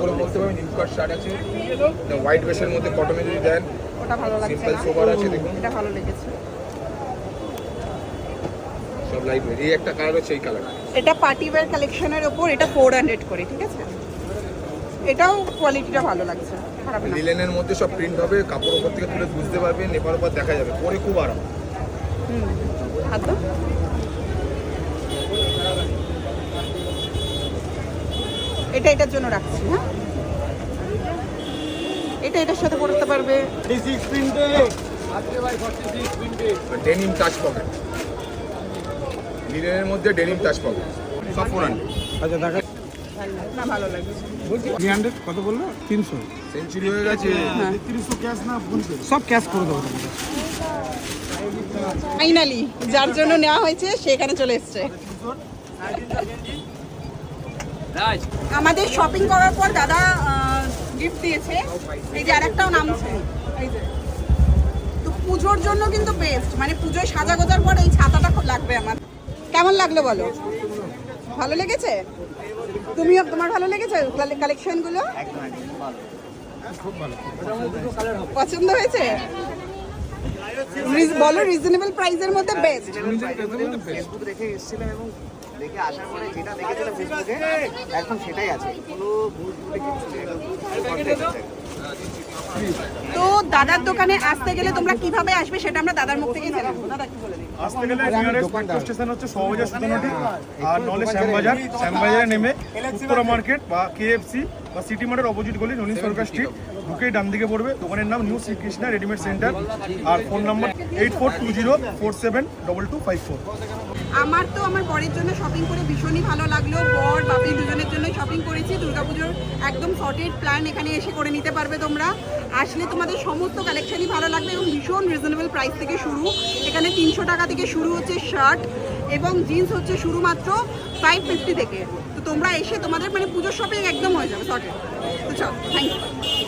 বলতে পারবেন নিউ কাট শার্ট আছে, হোয়াইট বেসের মধ্যে কটনে যদি দেন ওটা ভালো লাগছে সিম্পল না, সোবার আছে দেখুন, এটা ভালো লেগেছে। সব লাইট ওয়েট। এই একটা কালার আছে, এই কালার এটা পার্টি ওয়্যার কালেকশনের ওপর, এটা 400 করে, ঠিক আছে। এটাও কোয়ালিটিটা ভালো লাগছে, খারাপ না। লিলেনের মধ্যে সব প্রিন্ট হবে, কাপড় উপর থেকে তুলে বুঝতে পারবেন, নেপার উপর দেখা যাবে, পরে খুব আরাম। হাত এটা এটার জন্য রাখছি। হ্যাঁ, এটা এটার সাথে পরতে পারবে। ডেনিম টাচ পকেট, লিলেনের মধ্যে ডেনিম টাচ পকেট, সব 400। আচ্ছা দেখা না, ভালো লাগছে। 300 কত বললো? 300 সেঞ্চুরি হয়ে গেছে। 300 ক্যাশ না ফোন পে? সব ক্যাশ করে দেবো। ফাইনালি যার জন্য নেওয়া হয়েছে সেখানে চলে এসছে। আমাদের শপিং করার পর দাদা গিফট দিয়েছে, এই যে আরেকটাও নামছে, এই যে। তো পুজোর জন্য কিন্তু বেস্ট, মানে পুজোয় সাজা গোজার পর এই ছাতাটা খুব লাগবে আমার। কেমন লাগলো বলো? ভালো লেগেছে? তুমিও, তোমার ভালো লেগেছে কালেকশনগুলো? পছন্দ হয়েছে? বলো, রিজনেবল প্রাইসের মধ্যে বেস্ট। ফেসবুক দেখে এসেছিলাম এবং দেখে আসার পরে যেটা দেখেছিলাম ফেসবুকে এখন সেটাই আছে, কোনো ভুল ভুলে কিছু নেই। তো দাদার দোকানে আসতে গেলে তোমরা কিভাবে আসবে সেটা আমরা দাদার মুখ থেকেই জেনে নেবো। দাদা একটু বলে দিন। আসতে গেলে নিয়ারেস্ট মেট্রো স্টেশন হচ্ছে সহজে সুতনটি, আর নলে শ্যামবাজার, শ্যামবাজারে নেমে উত্তরা মার্কেট বা কেএফসি বা সিটি মার্টের অপোজিট গলি ননীন সরকার স্ট্রিট ঢুকেই ডান দিকে পড়বে। দোকানের নাম নিউ শ্রীকৃষ্ণা রেডিমেড সেন্টার, আর ফোন নাম্বার 8420472254। আমার তো আমার বরের জন্য শপিং করে ভীষণই ভালো লাগলো। বর বাপি দুজনের জন্য শপিং করেছি। দুর্গাপুজোর একদম সর্টেড প্ল্যান এখানে এসে করে নিতে পারবে তোমরা। আসলে তোমাদের সমস্ত কালেকশনই ভালো লাগবে এবং ভীষণ রিজনেবল প্রাইস থেকে শুরু। এখানে 300 টাকা থেকে শুরু হচ্ছে শার্ট, এবং জিন্স হচ্ছে শুরুমাত্র 550 থেকে। তো তোমরা এসে তোমাদের মানে পুজোর শপিং একদম হয়ে যাবে সর্টেড। তো চল, থ্যাংক ইউ।